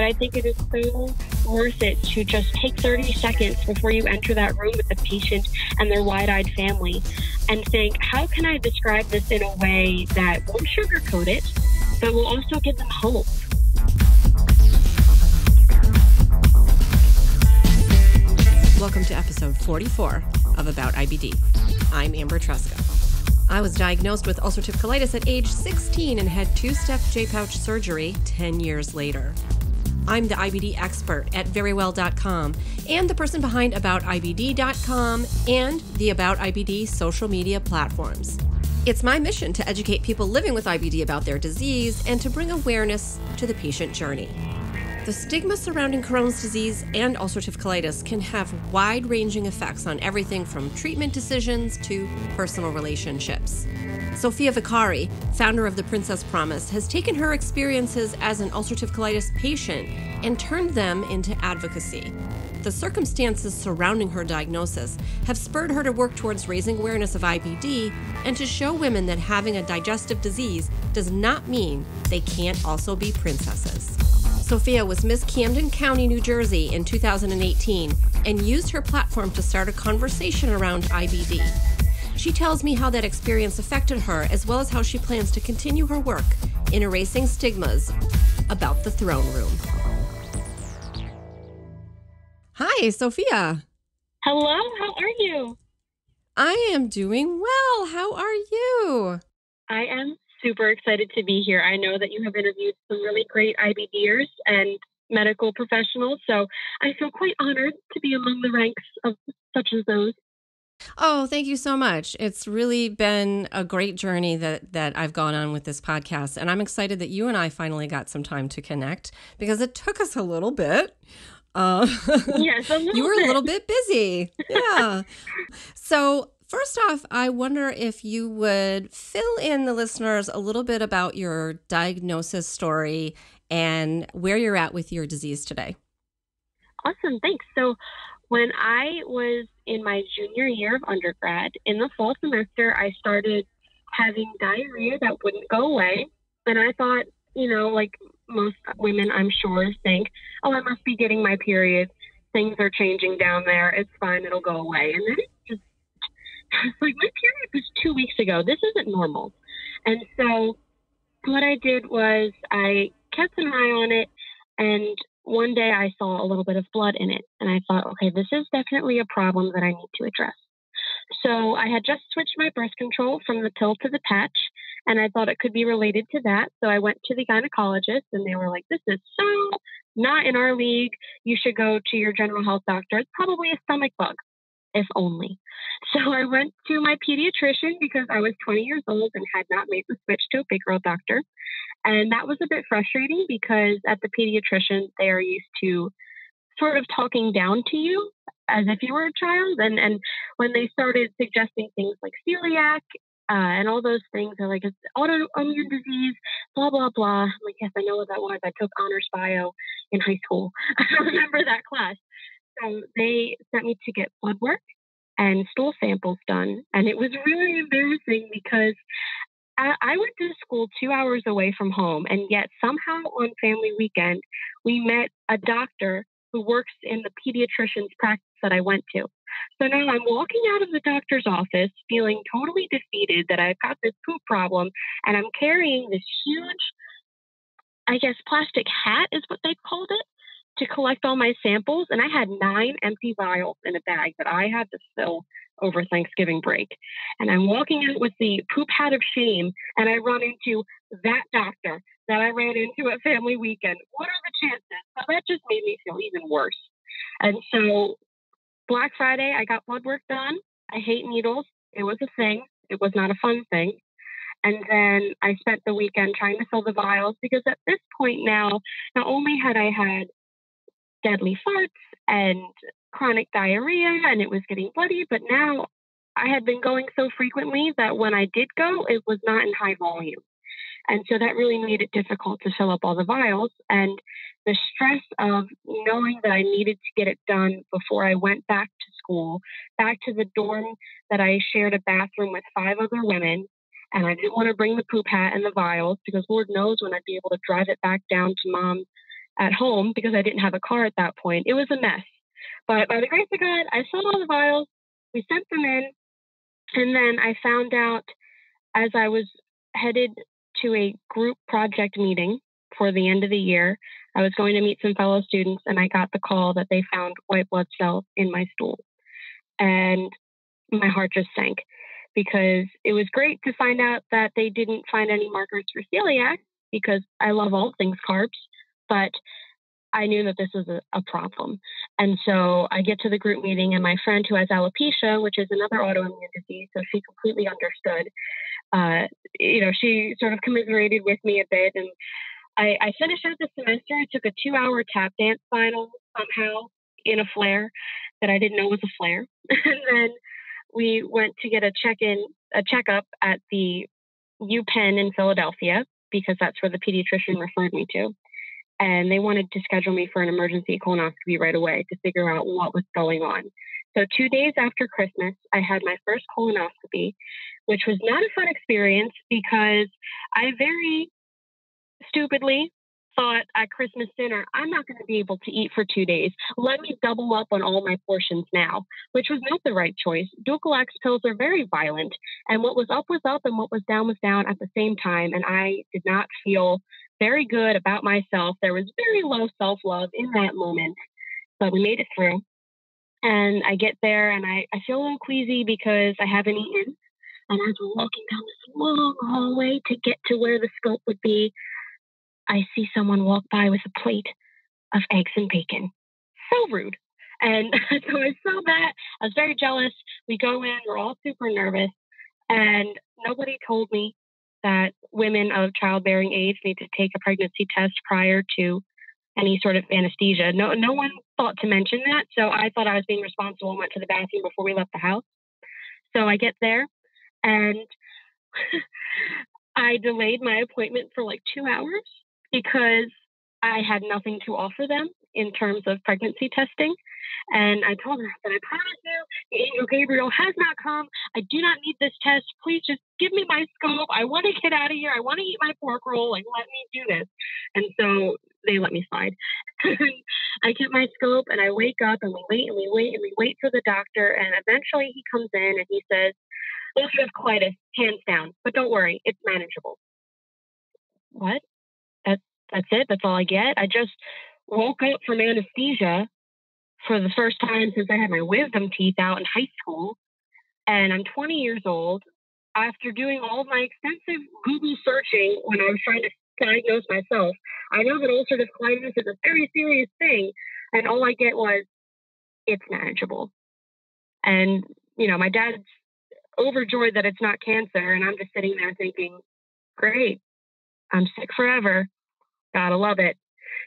I think it is so worth it to just take 30 seconds before you enter that room with the patient and their wide-eyed family and think, how can I describe this in a way that won't sugarcoat it, but will also give them hope? Welcome to episode 44 of About IBD. I'm Amber Tresca. I was diagnosed with ulcerative colitis at age 16 and had two-step J-pouch surgery 10 years later. I'm the IBD expert at verywell.com and the person behind aboutibd.com and the About IBD social media platforms. It's my mission to educate people living with IBD about their disease and to bring awareness to the patient journey. The stigma surrounding Crohn's disease and ulcerative colitis can have wide-ranging effects on everything from treatment decisions to personal relationships. Sophia Vicari, founder of The Princess Promise, has taken her experiences as an ulcerative colitis patient and turned them into advocacy. The circumstances surrounding her diagnosis have spurred her to work towards raising awareness of IBD and to show women that having a digestive disease does not mean they can't also be princesses. Sophia was Miss Camden County, New Jersey in 2018 and used her platform to start a conversation around IBD. She tells me how that experience affected her, as well as how she plans to continue her work in erasing stigmas about the throne room. Hi, Sophia. Hello, how are you? I am doing well. How are you? I am super excited to be here. I know that you have interviewed some really great IBDers and medical professionals, so I feel quite honored to be among the ranks of such as those. Oh, thank you so much. It's really been a great journey that I've gone on with this podcast, and I'm excited that you and I finally got some time to connect because it took us a little bit. Yes, a little You were bit. a little bit busy. Yeah. So first off, I wonder if you would fill in the listeners a little bit about your diagnosis story and where you're at with your disease today. Awesome, thanks. So when I was in my junior year of undergrad, in the fall semester, I started having diarrhea that wouldn't go away. And I thought, like most women, I'm sure, think, oh, I must be getting my period. Things are changing down there. It's fine. It'll go away. And then it's like, my period was 2 weeks ago. This isn't normal. And so what I did was I kept an eye on it, and one day I saw a little bit of blood in it. And I thought, okay, this is definitely a problem that I need to address. So I had just switched my birth control from the pill to the patch, and I thought it could be related to that. So I went to the gynecologist, and they were like, this is so not in our league. You should go to your general health doctor. It's probably a stomach bug, if only. So I went to my pediatrician because I was 20 years old and had not made the switch to a big girl doctor. And that was a bit frustrating because at the pediatrician, they are used to sort of talking down to you as if you were a child. And when they started suggesting things like celiac and all those things, they're like, it's autoimmune disease, blah, blah, blah. I'm like, yes, I know what that was. I took honors bio in high school. I remember that class. So they sent me to get blood work and stool samples done. And it was really embarrassing because I went to school 2 hours away from home, and yet somehow on family weekend, we met a doctor who works in the pediatrician's practice that I went to. So now I'm walking out of the doctor's office feeling totally defeated that I've got this poop problem, and I'm carrying this huge, I guess, plastic hat is what they called it, to collect all my samples. And I had 9 empty vials in a bag that I had to fill over Thanksgiving break. And I'm walking out with the poop hat of shame, and I run into that doctor that I ran into at family weekend. What are the chances? So that just made me feel even worse. And so Black Friday, I got blood work done. I hate needles. It was a thing. It was not a fun thing. And then I spent the weekend trying to fill the vials because at this point now, not only had I had deadly farts and chronic diarrhea and it was getting bloody, but now I had been going so frequently that when I did go, it was not in high volume. And so that really made it difficult to fill up all the vials. And the stress of knowing that I needed to get it done before I went back to school, back to the dorm that I shared a bathroom with 5 other women. And I didn't want to bring the poop hat and the vials because Lord knows when I'd be able to drive it back down to Mom's at home because I didn't have a car at that point. It was a mess. But by the grace of God, I sold all the vials. We sent them in. And then I found out as I was headed to a group project meeting for the end of the year, I was going to meet some fellow students, and I got the call that they found white blood cells in my stool. And my heart just sank because it was great to find out that they didn't find any markers for celiac because I love all things carbs, but I knew that this was a problem. And so I get to the group meeting, and my friend who has alopecia, which is another autoimmune disease, so she completely understood. She sort of commiserated with me a bit, and I finished out the semester. I took a 2-hour tap dance final somehow in a flare that I didn't know was a flare. And then we went to get a checkup at the UPenn in Philadelphia because that's where the pediatrician referred me to. And they wanted to schedule me for an emergency colonoscopy right away to figure out what was going on. So 2 days after Christmas, I had my first colonoscopy, which was not a fun experience because I very stupidly thought at Christmas dinner, I'm not going to be able to eat for 2 days. Let me double up on all my portions now, which was not the right choice. Dulcolax pills are very violent, and what was up, and what was down at the same time, and I did not feel very good about myself. There was very low self-love in that moment, but we made it through. And I get there, and I feel a little queasy because I haven't eaten. And as we're walking down this long hallway to get to where the scope would be, I see someone walk by with a plate of eggs and bacon. So rude. And so I saw that. I was very jealous. We go in, we're all super nervous, and nobody told me that women of childbearing age need to take a pregnancy test prior to any sort of anesthesia. No one thought to mention that. So I thought I was being responsible and went to the bathroom before we left the house. So I get there, and I delayed my appointment for like 2 hours because I had nothing to offer them in terms of pregnancy testing. And I told her that I promise you, the angel Gabriel has not come. I do not need this test. Please just give me my scope. I want to get out of here. I want to eat my pork roll. Like, let me do this. And so they let me slide. I get my scope, and I wake up, and we wait for the doctor. And eventually he comes in and he says, ulcerative colitis, hands down, but don't worry, it's manageable. What? That's it? That's all I get? I just woke up from anesthesia for the first time since I had my wisdom teeth out in high school, and I'm 20 years old. After doing all of my extensive Google searching when I was trying to diagnose myself, I know that ulcerative colitis is a very serious thing, and all I get was, it's manageable. And, my dad's overjoyed that it's not cancer, and I'm just sitting there thinking, great, I'm sick forever. Gotta love it.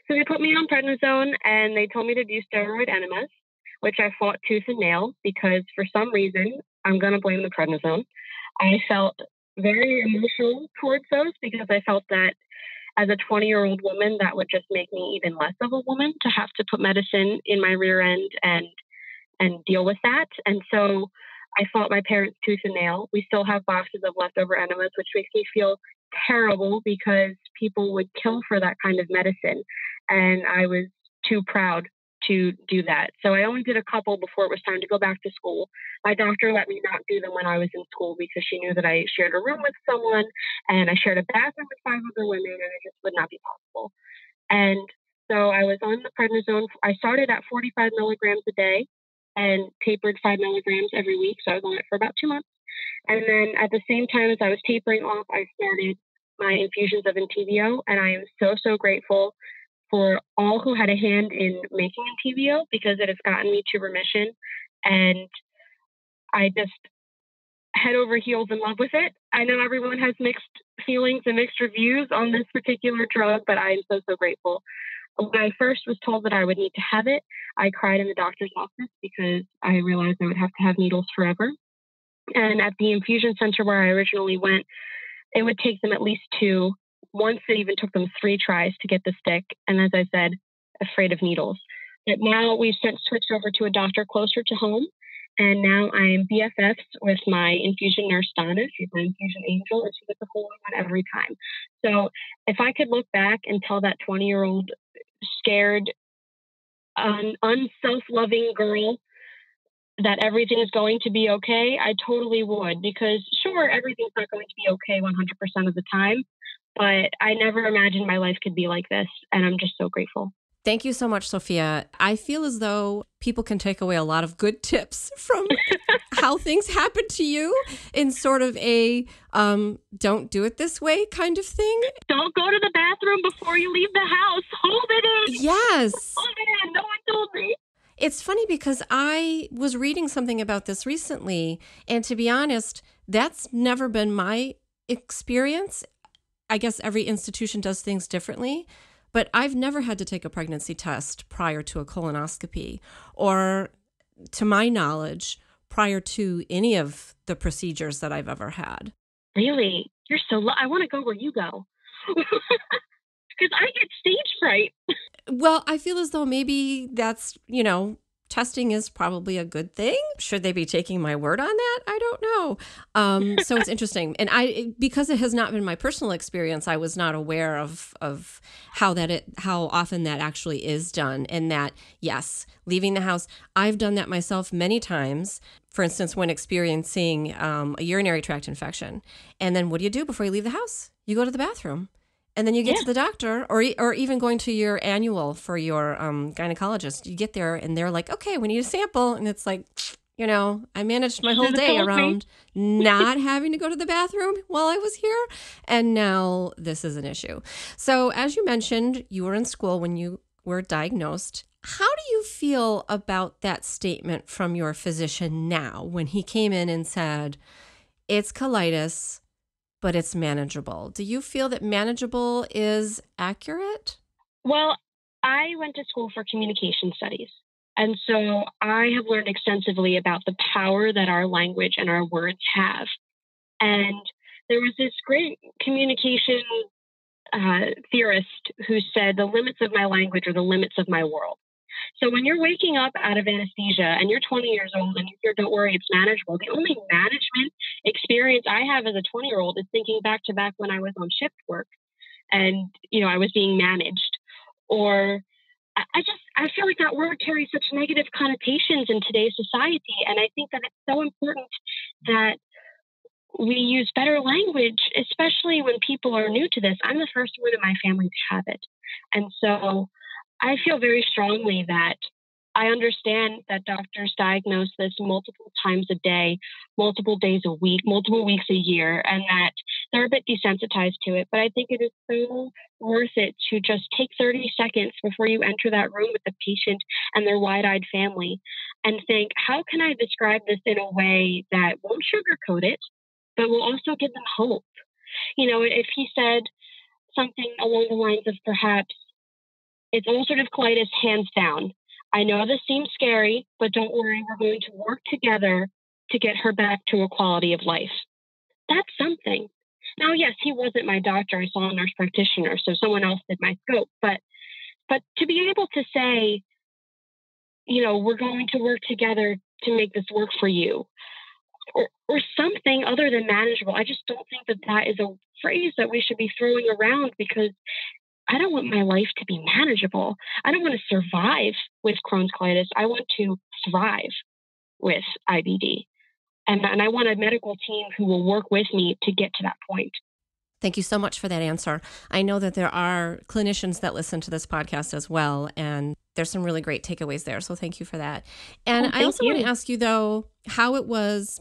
So they put me on prednisone, and they told me to do steroid enemas, which I fought tooth and nail because for some reason, I'm going to blame the prednisone. I felt very emotional towards those because I felt that as a 20-year-old woman, that would just make me even less of a woman to have to put medicine in my rear end and deal with that. And so I fought my parents tooth and nail. We still have boxes of leftover enemas, which makes me feel terrible because people would kill for that kind of medicine. And I was too proud to do that. So I only did a couple before it was time to go back to school. My doctor let me not do them when I was in school because she knew that I shared a room with someone and I shared a bathroom with 5 other women, and it just would not be possible. And so I was on the prednisone. I started at 45 milligrams a day and tapered 5 milligrams every week. So I was on it for about 2 months. And then at the same time as I was tapering off, I started my infusions of Entyvio, and I am so, so grateful for all who had a hand in making Entyvio because it has gotten me to remission, and I just head over heels in love with it. I know everyone has mixed feelings and mixed reviews on this particular drug, but I am so, so grateful. When I first was told that I would need to have it, I cried in the doctor's office because I realized I would have to have needles forever. And at the infusion center where I originally went, it would take them at least 2. Once it even took them 3 tries to get the stick. And as I said, afraid of needles. But now we've since switched over to a doctor closer to home. And now I'm BFFs with my infusion nurse, Donna. She's my infusion angel, and she gets a whole one every time. So if I could look back and tell that 20-year-old scared, unself-loving girl that everything is going to be okay, I totally would, because sure, everything's not going to be okay 100% of the time, but I never imagined my life could be like this, and I'm just so grateful. Thank you so much, Sophia. I feel as though people can take away a lot of good tips from how things happen to you in sort of a don't do it this way kind of thing. Don't go to the bathroom before you leave the house. Hold it in. Yes. Hold it in. No one told me. It's funny because I was reading something about this recently, and to be honest, that's never been my experience. I guess every institution does things differently, but I've never had to take a pregnancy test prior to a colonoscopy, or to my knowledge, prior to any of the procedures that I've ever had. Really? You're so I want to go where you go. Because I get stage fright. Well, I feel as though maybe that's, testing is probably a good thing. Should they be taking my word on that? I don't know. So it's interesting. And because it has not been my personal experience, I was not aware of how often that actually is done. And that, yes, leaving the house, I've done that myself many times. For instance, when experiencing a urinary tract infection. And then what do you do before you leave the house? You go to the bathroom. And then you get to the doctor, or even going to your annual for your gynecologist. You get there and they're like, okay, we need a sample. And it's like, I managed my whole day around not having to go to the bathroom while I was here. And now this is an issue. So as you mentioned, you were in school when you were diagnosed. How do you feel about that statement from your physician now when he came in and said, it's colitis, but it's manageable? Do you feel that manageable is accurate? Well, I went to school for communication studies. And so I have learned extensively about the power that our language and our words have. And there was this great communication theorist who said the limits of my language are the limits of my world. So when you're waking up out of anesthesia and you're 20 years old and you hear, don't worry, it's manageable, the only management experience I have as a 20-year-old is thinking back to back when I was on shift work and, I was being managed. Or I feel like that word carries such negative connotations in today's society. And I think that it's so important that we use better language, especially when people are new to this. I'm the first one in my family to have it. And so I feel very strongly that I understand that doctors diagnose this multiple times a day, multiple days a week, multiple weeks a year, and that they're a bit desensitized to it. But I think it is so worth it to just take 30 seconds before you enter that room with the patient and their wide-eyed family and think, how can I describe this in a way that won't sugarcoat it, but will also give them hope? If he said something along the lines of perhaps, it's ulcerative colitis, hands down. I know this seems scary, but don't worry, we're going to work together to get her back to a quality of life. That's something. Now, yes, he wasn't my doctor. I saw a nurse practitioner, so someone else did my scope. But to be able to say, we're going to work together to make this work for you, or something other than manageable, I just don't think that is a phrase that we should be throwing around, because I don't want my life to be manageable. I don't want to survive with Crohn's colitis. I want to thrive with IBD. And I want a medical team who will work with me to get to that point. Thank you so much for that answer. I know that there are clinicians that listen to this podcast as well, and there's some really great takeaways there. So thank you for that. And I also want to ask you, though, how it was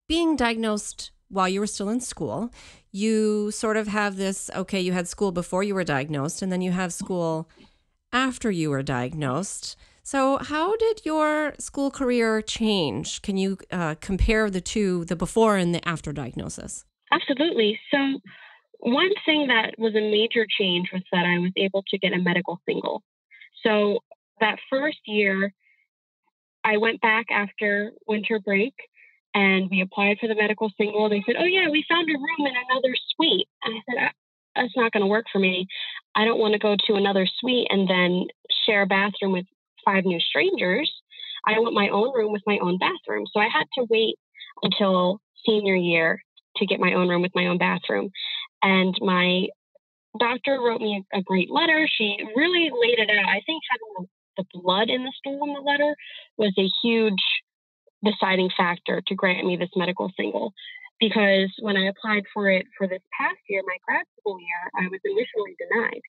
being diagnosed while you were still in school. You sort of have this, okay, you had school before you were diagnosed, and then you have school after you were diagnosed. So how did your school career change? Can you compare the two, the before and the after diagnosis? Absolutely. So one thing that was a major change was that I was able to get a medical single. So that first year, I went back after winter break and we applied for the medical single. They said, oh, yeah, we found a room in another suite. And I said, that's not going to work for me. I don't want to go to another suite and then share a bathroom with 5 new strangers. I want my own room with my own bathroom. So I had to wait until senior year to get my own room with my own bathroom. And my doctor wrote me a great letter. She really laid it out. I think having the blood in the stool in the letter was a huge deciding factor to grant me this medical single. Because when I applied for it for this past year, my grad school year, I was initially denied.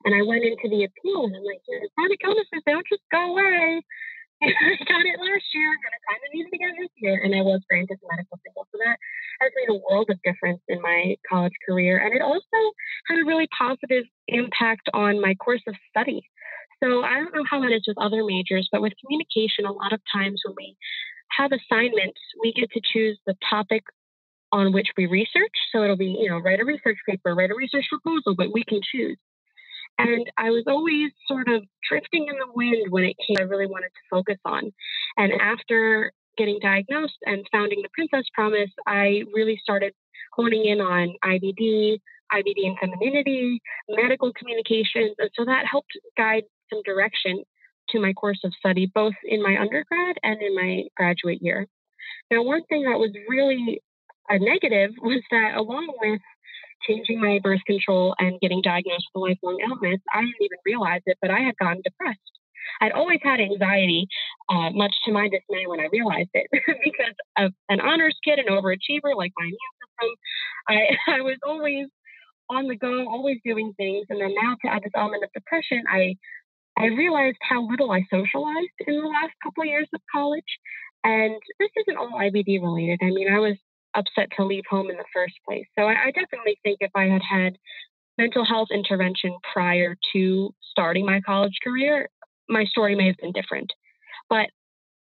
And I went into the appeal and I'm like, chronic illnesses, they don't just go away. I got it last year and I kind of needed to get it this year. And I was granted the medical single. So that has made a world of difference in my college career. And it also had a really positive impact on my course of study. So I don't know how it is with other majors, but with communication, a lot of times when we have assignments, we get to choose the topic on which we research. So it'll be, write a research paper, write a research proposal, but we can choose. And I was always sort of drifting in the wind when it came, I really wanted to focus on. And after getting diagnosed and founding the Princess Promise, I really started honing in on IBD and femininity, medical communications. And so that helped guide some direction to my course of study, both in my undergrad and in my graduate year. Now, one thing that was really a negative was that along with changing my birth control and getting diagnosed with a lifelong illness, I didn't even realize it, but I had gotten depressed. I'd always had anxiety, much to my dismay when I realized it, because of an honors kid, an overachiever like my immune system. I was always on the go, always doing things. And then now to add this element of depression, I realized how little I socialized in the last couple of years of college. And this isn't all IBD related. I mean, I was upset to leave home in the first place. So I definitely think if I had had mental health intervention prior to starting my college career, my story may have been different. But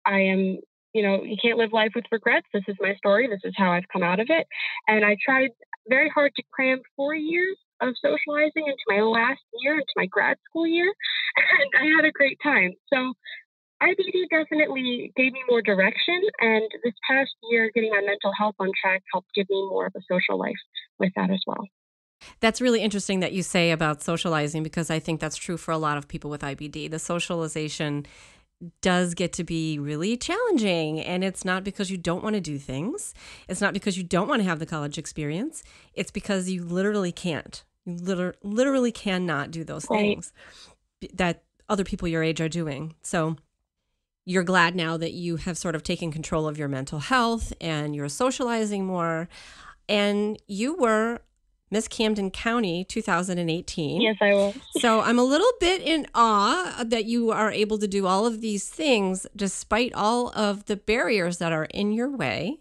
I am, you can't live life with regrets. This is my story. This is how I've come out of it. And I tried very hard to cram 4 years of socializing into my last year, into my grad school year. And I had a great time. So IBD definitely gave me more direction. And this past year, getting my mental health on track helped give me more of a social life with that as well. That's really interesting that you say about socializing, because I think that's true for a lot of people with IBD. The socialization does get to be really challenging, and it's not because you don't want to do things. It's not because you don't want to have the college experience. It's because you literally can't. You literally cannot do those things that other people your age are doing. So you're glad now that you have sort of taken control of your mental health and you're socializing more. And you were Miss Camden County 2018. Yes, I will. So I'm a little bit in awe that you are able to do all of these things despite all of the barriers that are in your way.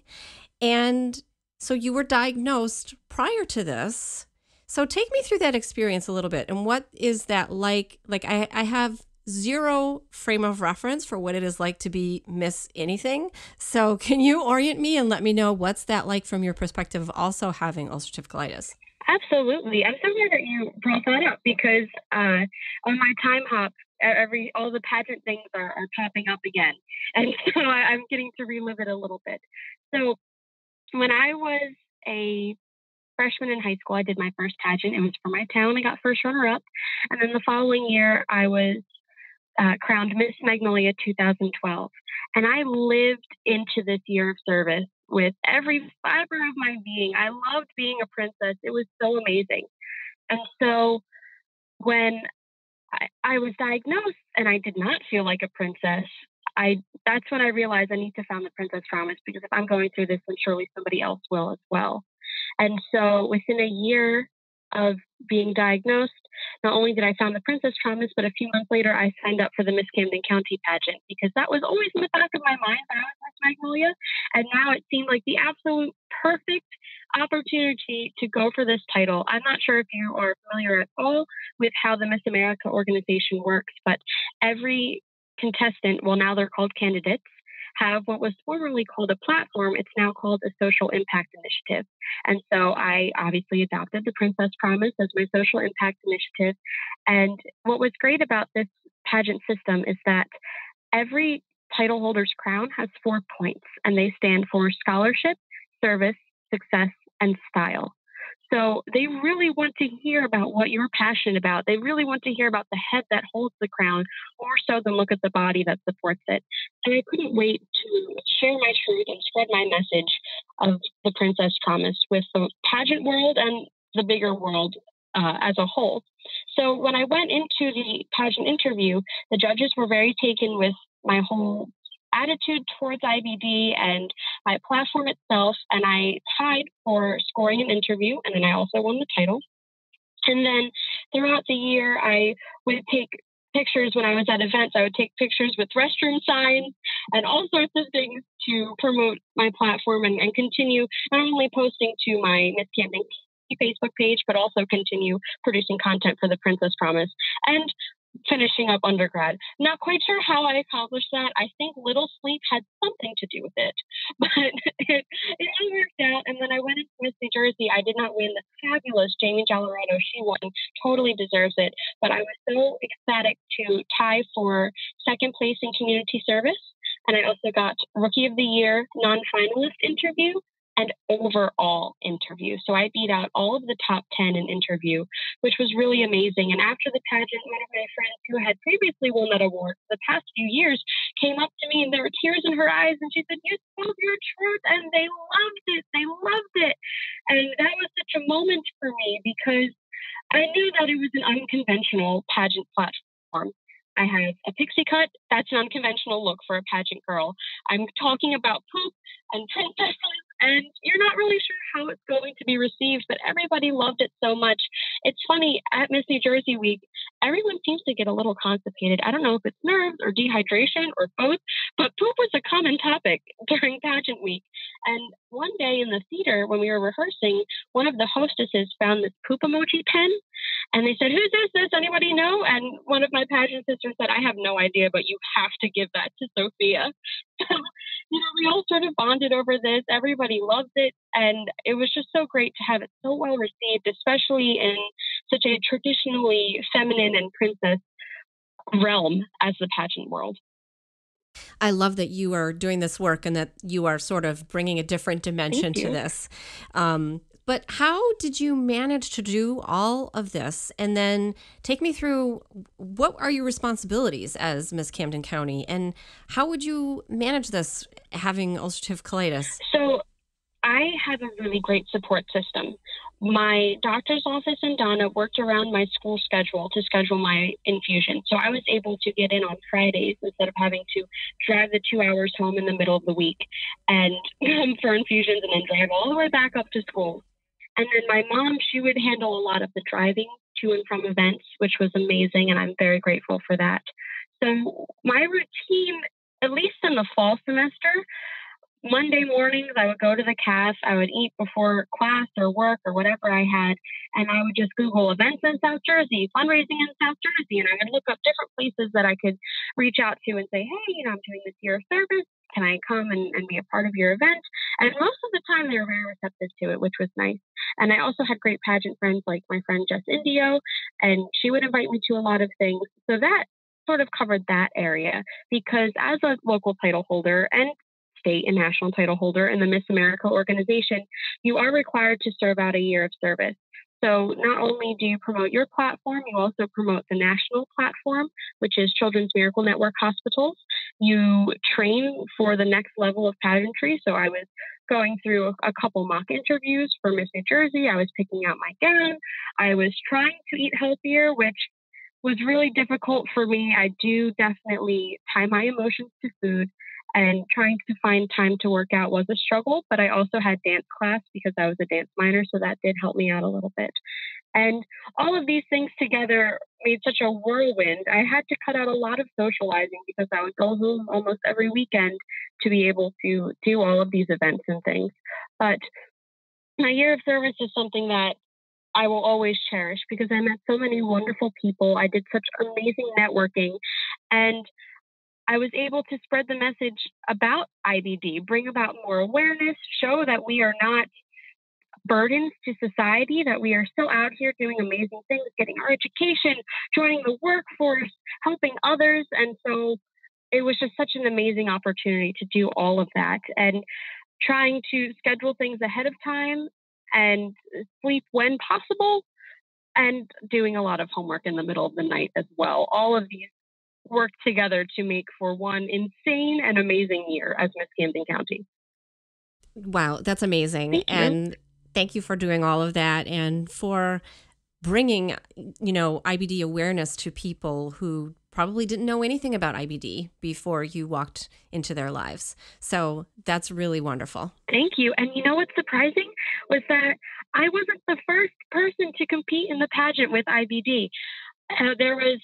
And so you were diagnosed prior to this. So take me through that experience a little bit. And what is that like? Like I have zero frame of reference for what it is like to be Miss anything. So can you orient me and let me know what's that like from your perspective of also having ulcerative colitis? Absolutely. I'm so glad that you brought that up because on my time hop, all the pageant things are popping up again. And so I'm getting to relive it a little bit. So when I was a freshman in high school, I did my first pageant. It was for my town. I got first runner up. And then the following year, I was crowned Miss Magnolia 2012. And I lived into this year of service with every fiber of my being. I loved being a princess. It was so amazing. And so when I was diagnosed and I did not feel like a princess, that's when I realized I need to found the Princess Promise, because if I'm going through this, then surely somebody else will as well. And so within a year of being diagnosed, not only did I found the Princess Promise, but a few months later, I signed up for the Miss Camden County pageant, because that was always in the back of my mind that I was Miss Magnolia. And now it seemed like the absolute perfect opportunity to go for this title. I'm not sure if you are familiar at all with how the Miss America organization works, but every contestant, well, now they're called candidates, have what was formerly called a platform. It's now called a social impact initiative. And so I obviously adopted the Princess Promise as my social impact initiative. And what was great about this pageant system is that every title holder's crown has 4 points, and they stand for scholarship, service, success, and style. So they really want to hear about what you're passionate about. They really want to hear about the head that holds the crown, more so than look at the body that supports it. And I couldn't wait to share my truth and spread my message of the Princess Promise with the pageant world and the bigger world as a whole. So when I went into the pageant interview, the judges were very taken with my whole attitude towards IBD and my platform itself. And I tied for scoring an interview, and then I also won the title. And then throughout the year, I would take pictures when I was at events. I would take pictures with restroom signs and all sorts of things to promote my platform and continue not only posting to my Miss Camden Facebook page, but also continue producing content for the Princess Promise and finishing up undergrad. Not quite sure how I accomplished that. I think little sleep had something to do with it, but it all worked out. And then I went into Miss New Jersey. I did not win. The fabulous Jamie Jalaretto, she won, totally deserves it. But I was so ecstatic to tie for second place in community service. And I also got Rookie of the Year non-finalist interview and overall interview. So I beat out all of the top 10 in interview, which was really amazing. And after the pageant, one of my friends who had previously won that award for the past few years came up to me and there were tears in her eyes. And she said, "You spoke your truth." And they loved it. They loved it. And that was such a moment for me because I knew that it was an unconventional pageant platform. I have a pixie cut. That's an unconventional look for a pageant girl. I'm talking about poop and princesses, and you're not really sure how it's going to be received, but everybody loved it so much. It's funny, at Miss New Jersey Week, everyone seems to get a little constipated. I don't know if it's nerves or dehydration or both, but poop was a common topic during pageant week. And one day in the theater, when we were rehearsing, one of the hostesses found this poop emoji pen, and they said, "Whose is this? Anybody know?" And one of my pageant sisters said, "I have no idea, but you have to give that to Sophia." So, we all sort of bonded over this. Everybody loved it. And it was just so great to have it so well received, especially in such a traditionally feminine and princess realm as the pageant world. I love that you are doing this work and that you are sort of bringing a different dimension to this. But how did you manage to do all of this? And then take me through, what are your responsibilities as Miss Camden County? And how would you manage this, having ulcerative colitis? So I have a really great support system. My doctor's office in Donna worked around my school schedule to schedule my infusion. So I was able to get in on Fridays instead of having to drive the 2 hours home in the middle of the week and come for infusions and then drive all the way back up to school. And then my mom, she would handle a lot of the driving to and from events, which was amazing. And I'm very grateful for that. So my routine, at least in the fall semester, Monday mornings, I would go to the CAF. I would eat before class or work or whatever I had. And I would just Google events in South Jersey, fundraising in South Jersey. And I would look up different places that I could reach out to and say, "Hey, I'm doing this year of service. Can I come and be a part of your event?" And most of the time, they were very receptive to it, which was nice. And I also had great pageant friends like my friend Jess Indio, and she would invite me to a lot of things. So that sort of covered that area, because as a local title holder and state and national title holder in the Miss America organization, you are required to serve out a year of service. So not only do you promote your platform, you also promote the national platform, which is Children's Miracle Network Hospitals. You train for the next level of pageantry. So I was going through a couple mock interviews for Miss New Jersey. I was picking out my gown. I was trying to eat healthier, which was really difficult for me. I do definitely tie my emotions to food, and trying to find time to work out was a struggle, but I also had dance class because I was a dance minor, so that did help me out a little bit. And all of these things together made such a whirlwind. I had to cut out a lot of socializing because I would go home almost every weekend to be able to do all of these events and things. But my year of service is something that I will always cherish because I met so many wonderful people. I did such amazing networking, and I was able to spread the message about IBD, bring about more awareness, show that we are not burdens to society, that we are still out here doing amazing things, getting our education, joining the workforce, helping others. And so it was just such an amazing opportunity to do all of that, and trying to schedule things ahead of time and sleep when possible, and doing a lot of homework in the middle of the night as well. All of these work together to make for one insane and amazing year as Miss Camden County. Wow, that's amazing. Thank you. And thank you for doing all of that and for bringing, IBD awareness to people who probably didn't know anything about IBD before you walked into their lives. So that's really wonderful. Thank you. And you know what's surprising was that I wasn't the first person to compete in the pageant with IBD. There was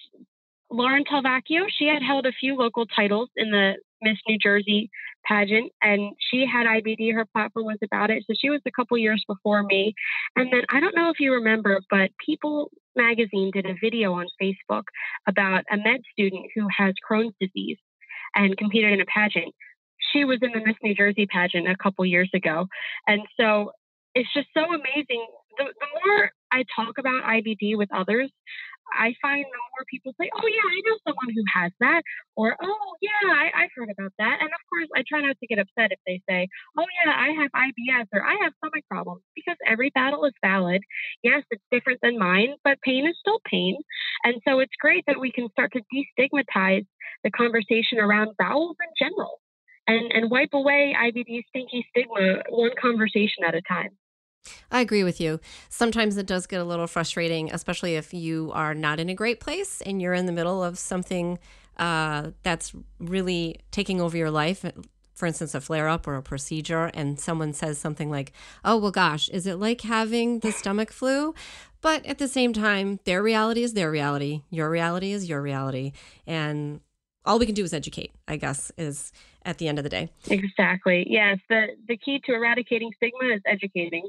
Lauren Talvacchio. She had held a few local titles in the Miss New Jersey pageant, and she had IBD. Her platform was about it. So she was a couple years before me. And then I don't know if you remember, but People magazine did a video on Facebook about a med student who has Crohn's disease and competed in a pageant. She was in the Miss New Jersey pageant a couple years ago. And so it's just so amazing. The more I talk about IBD with others, I find the more people say, oh, yeah, I know someone who has that. Or, oh, yeah, I've heard about that. And of course, I try not to get upset if they say, oh, yeah, I have IBS or I have stomach problems, because every battle is valid. Yes, it's different than mine, but pain is still pain. And so it's great that we can start to destigmatize the conversation around bowels in general and wipe away IBD stinky stigma one conversation at a time. I agree with you. Sometimes it does get a little frustrating, especially if you are not in a great place and you're in the middle of something that's really taking over your life. For instance, a flare up or a procedure, and someone says something like, oh, well, gosh, is it like having the stomach flu? But at the same time, their reality is their reality. Your reality is your reality. And all we can do is educate, I guess, is at the end of the day. Exactly. Yes. The key to eradicating stigma is educating.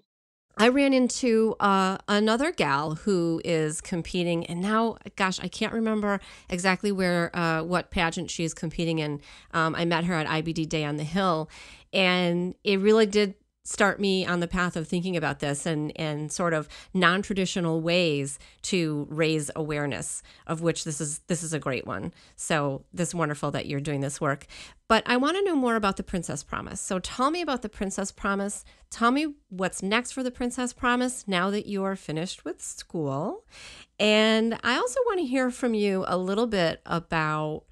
I ran into another gal who is competing, and now, gosh, I can't remember exactly what pageant she's competing in. I met her at IBD Day on the Hill, and it really did start me on the path of thinking about this and sort of non-traditional ways to raise awareness, of which this is a great one. So this is wonderful that you're doing this work. But I want to know more about the Princess Promise. So tell me about the Princess Promise. Tell me what's next for the Princess Promise now that you are finished with school. And I also want to hear from you a little bit about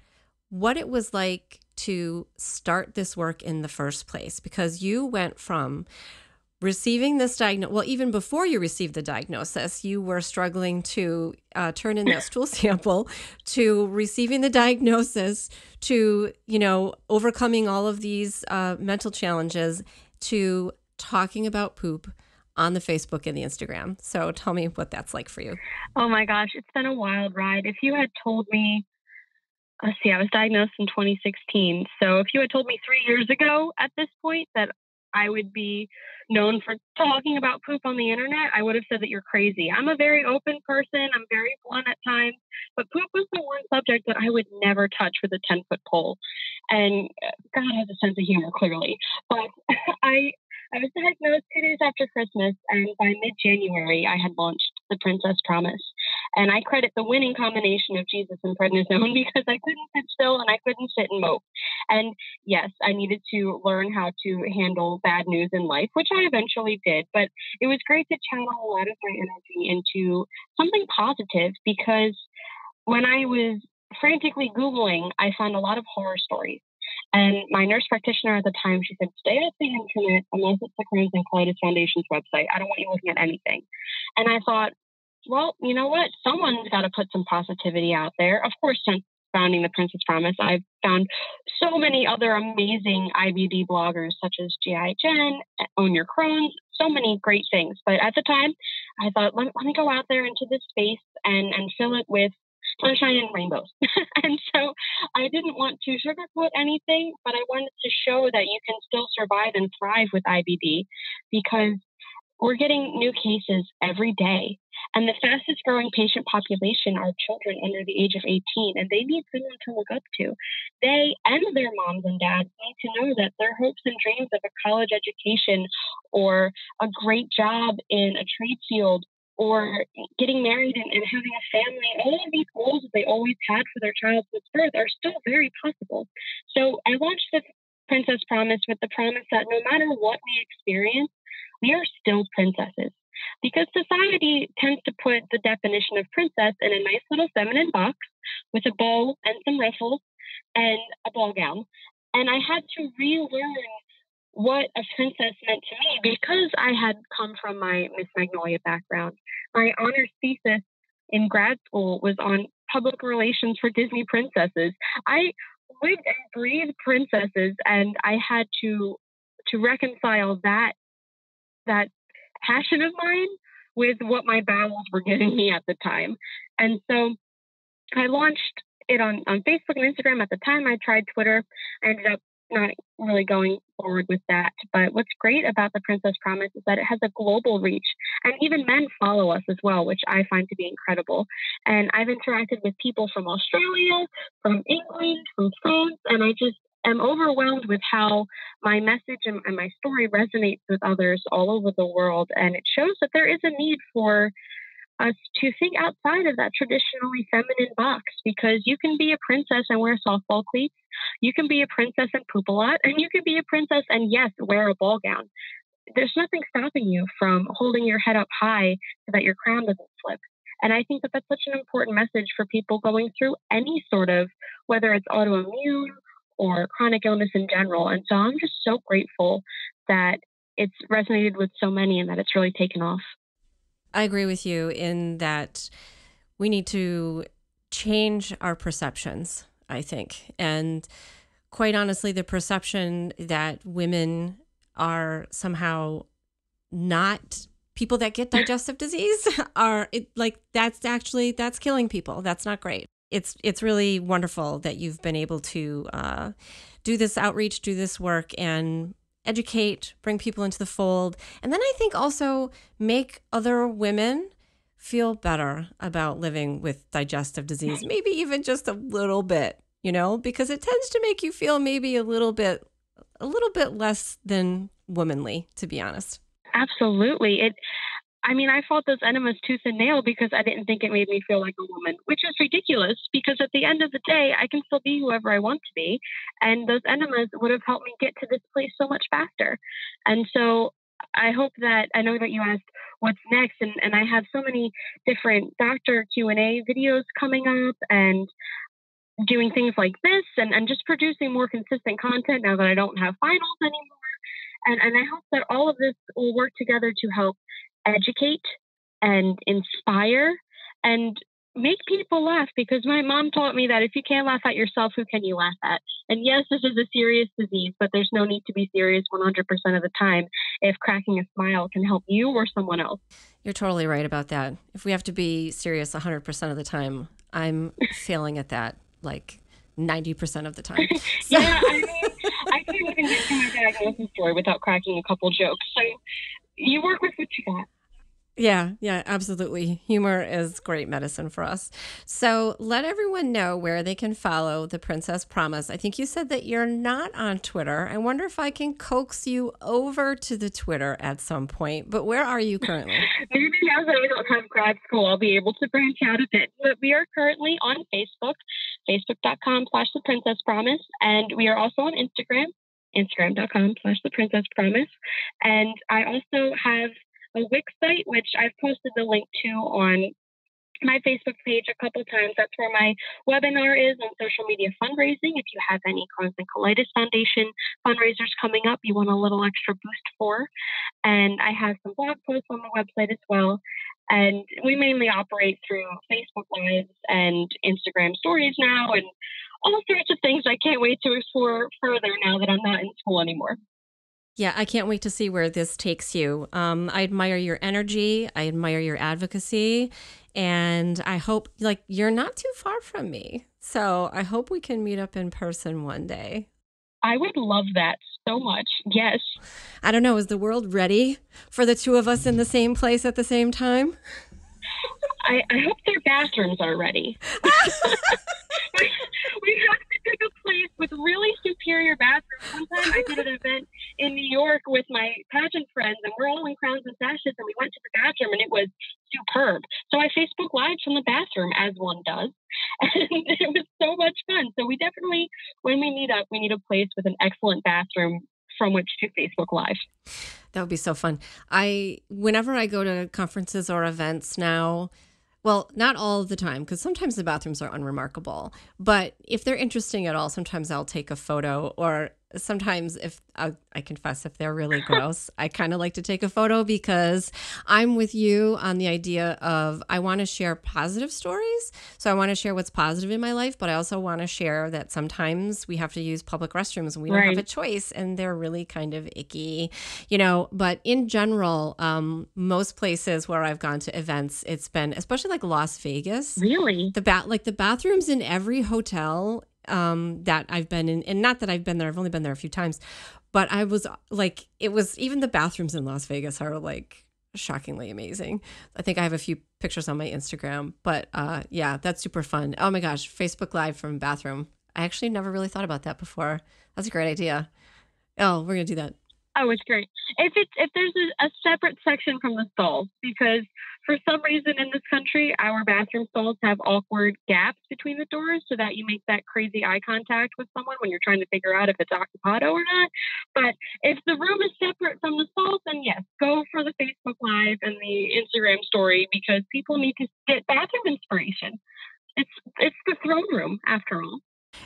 what it was like to start this work in the first place, because you went from receiving this diagnosis, well, even before you received the diagnosis, you were struggling to turn in that stool sample, to receiving the diagnosis, to, overcoming all of these mental challenges, to talking about poop on the Facebook and the Instagram. So tell me what that's like for you. Oh my gosh, it's been a wild ride. If you had told me, let's see, I was diagnosed in 2016. So if you had told me 3 years ago at this point that I would be known for talking about poop on the internet, I would have said that you're crazy. I'm a very open person. I'm very blunt at times, but poop was the one subject that I would never touch with a 10-foot pole. And God has a sense of humor, clearly. But I was diagnosed 2 days after Christmas, and by mid-January, I had launched the Princess Promise. And I credit the winning combination of Jesus and prednisone, because I couldn't sit still and I couldn't sit and mope. And yes, I needed to learn how to handle bad news in life, which I eventually did. But it was great to channel a lot of my energy into something positive, because when I was frantically Googling, I found a lot of horror stories. And my nurse practitioner at the time, she said, stay off the internet unless it's the Crohn's and Colitis Foundation's website. I don't want you looking at anything. And I thought, well, you know what? Someone's got to put some positivity out there. Of course, since founding the Princess Promise, I've found so many other amazing IBD bloggers, such as GI Jen, Own Your Crohn's, so many great things. But at the time, I thought, let me go out there into this space and fill it with sunshine and rainbows. And so I didn't want to sugarcoat anything, but I wanted to show that you can still survive and thrive with IBD, because we're getting new cases every day. And the fastest growing patient population are children under the age of 18, and they need someone to look up to. They and their moms and dads need to know that their hopes and dreams of a college education or a great job in a trade field or getting married and having a family, all of these goals that they always had for their child's birth are still very possible. So I launched the Princess Promise with the promise that no matter what we experience, we are still princesses. Because society tends to put the definition of princess in a nice little feminine box with a bow and some ruffles and a ball gown. And I had to relearn what a princess meant to me because I had come from my Miss Magnolia background. My honors thesis in grad school was on public relations for Disney princesses. I lived and breathed princesses, and I had to reconcile that passion of mine with what my bowels were giving me at the time. And so I launched it on Facebook and Instagram. At the time, I tried Twitter. I ended up not really going forward with that. But what's great about the Princess Promise is that it has a global reach, and even men follow us as well, which I find to be incredible. And I've interacted with people from Australia, from England, from France, and I just am overwhelmed with how my message and my story resonates with others all over the world. And it shows that there is a need for us to think outside of that traditionally feminine box, because you can be a princess and wear softball cleats. You can be a princess and poop a lot, and you can be a princess and, yes, wear a ball gown. There's nothing stopping you from holding your head up high so that your crown doesn't slip. And I think that that's such an important message for people going through any sort of, whether it's autoimmune or chronic illness in general. And so I'm just so grateful that it's resonated with so many and that it's really taken off. I agree with you in that we need to change our perceptions, I think. And quite honestly, the perception that women are somehow not people that get digestive disease that's killing people. That's not great. It's really wonderful that you've been able to do this outreach, do this work, and educate, bring people into the fold. And then I think also make other women feel better about living with digestive disease, maybe even just a little bit, because it tends to make you feel maybe a little bit less than womanly, to be honest. Absolutely. I fought those enemas tooth and nail because I didn't think it made me feel like a woman, which is ridiculous because at the end of the day, I can still be whoever I want to be. And those enemas would have helped me get to this place so much faster. And so I know that you asked what's next, and I have so many different doctor Q&A videos coming up and doing things like this and just producing more consistent content now that I don't have finals anymore. And I hope that all of this will work together to help educate and inspire and make people laugh, because my mom taught me that if you can't laugh at yourself, who can you laugh at? And yes, this is a serious disease, but there's no need to be serious 100% of the time if cracking a smile can help you or someone else. You're totally right about that. If we have to be serious 100% of the time, I'm failing at that like 90% of the time. So. Yeah, I can't even get to my diagnosis story without cracking a couple jokes. So you work with what you got. Yeah, absolutely. Humor is great medicine for us. So let everyone know where they can follow the Princess Promise. I think you said that you're not on Twitter. I wonder if I can coax you over to the Twitter at some point. But where are you currently? Maybe now that I don't have grad school, I'll be able to branch out a bit. But we are currently on Facebook, facebook.com/The Princess Promise. And we are also on Instagram, instagram.com/The Princess Promise. And I also have a Wix site, which I've posted the link to on my Facebook page a couple times. That's where my webinar is on social media fundraising. If you have any Crohn's and Colitis Foundation fundraisers coming up you want a little extra boost for. And I have some blog posts on the website as well. And we mainly operate through Facebook Lives and Instagram stories now and all sorts of things I can't wait to explore further now that I'm not in school anymore. Yeah, I can't wait to see where this takes you. I admire your energy. I admire your advocacy. And I hope, you're not too far from me. So I hope we can meet up in person one day. I would love that so much. Yes. I don't know. Is the world ready for the two of us in the same place at the same time? I hope their bathrooms are ready. We have to pick a place with really superior bathrooms. One time I did an event in New York with my pageant friends, and we're all in crowns and sashes, and we went to the bathroom, and it was superb. So I Facebook Live from the bathroom, as one does, and it was so much fun. So we definitely, when we meet up, we need a place with an excellent bathroom from which to Facebook Live. That would be so fun. Whenever I go to conferences or events now, well, not all the time, because sometimes the bathrooms are unremarkable. But if they're interesting at all, sometimes I'll take a photo or sometimes if I confess, if they're really gross, I kind of like to take a photo because I'm with you on the idea of I want to share positive stories. So I want to share what's positive in my life, but I also want to share that sometimes we have to use public restrooms and we don't have a choice and they're really kind of icky, but in general, most places where I've gone to events, it's been, especially like Las Vegas. Really? The bathrooms in every hotel that I've been in, and not that I've been there, I've only been there a few times, but I was like, it was even the bathrooms in Las Vegas are like shockingly amazing. I think I have a few pictures on my Instagram, but yeah, that's super fun. Oh my gosh, Facebook Live from bathroom. I actually never really thought about that before. That's a great idea. Oh, we're going to do that. Oh, it's great. If there's a separate section from the stalls, because for some reason in this country, our bathroom stalls have awkward gaps between the doors so that you make that crazy eye contact with someone when you're trying to figure out if it's occupado or not. But if the room is separate from the stalls, then yes, go for the Facebook Live and the Instagram story because people need to get bathroom inspiration. It's the throne room after all.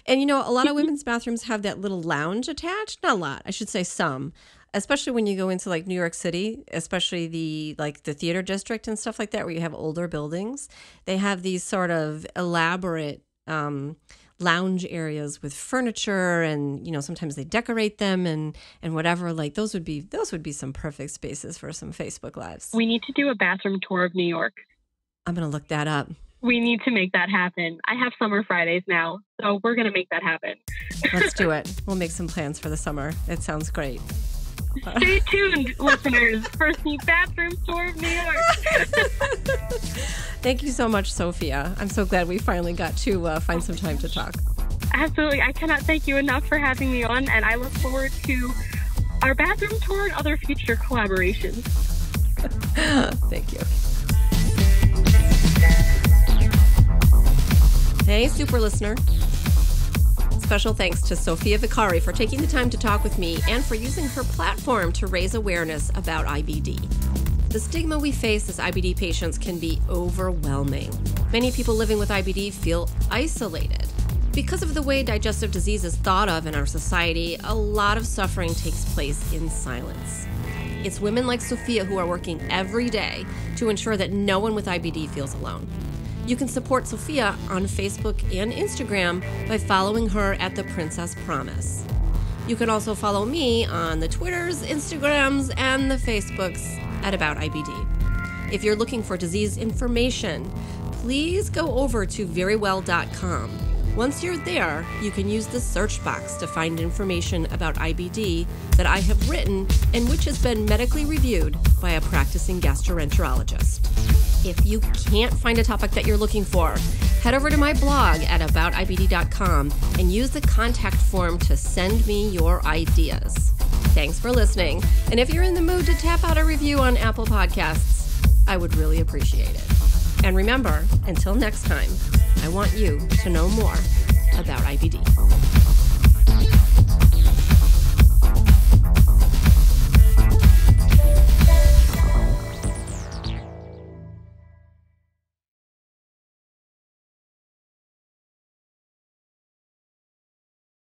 And a lot of women's bathrooms have that little lounge attached. Not a lot, I should say some. Especially when you go into like New York City, especially the theater district and stuff like that, where you have older buildings, they have these sort of elaborate lounge areas with furniture, and sometimes they decorate them and whatever. Like those would be some perfect spaces for some Facebook Lives. We need to do a bathroom tour of New York. I'm gonna look that up. We need to make that happen. I have summer Fridays now, so we're gonna make that happen. Let's do it. We'll make some plans for the summer. It sounds great. Stay tuned, listeners, for the bathroom tour of New York. Thank you so much, Sophia. I'm so glad we finally got to find some time to talk. Absolutely. I cannot thank you enough for having me on, and I look forward to our bathroom tour and other future collaborations. Thank you. Hey, super listener. Special thanks to Sophia Vicari for taking the time to talk with me and for using her platform to raise awareness about IBD. The stigma we face as IBD patients can be overwhelming. Many people living with IBD feel isolated. Because of the way digestive disease is thought of in our society, a lot of suffering takes place in silence. It's women like Sophia who are working every day to ensure that no one with IBD feels alone. You can support Sophia on Facebook and Instagram by following her at The Princess Promise. You can also follow me on the Twitters, Instagrams, and the Facebooks at About IBD. If you're looking for disease information, please go over to verywell.com. Once you're there, you can use the search box to find information about IBD that I have written and which has been medically reviewed by a practicing gastroenterologist. If you can't find a topic that you're looking for, head over to my blog at aboutibd.com and use the contact form to send me your ideas. Thanks for listening. And if you're in the mood to tap out a review on Apple Podcasts, I would really appreciate it. And remember, until next time, I want you to know more about IBD.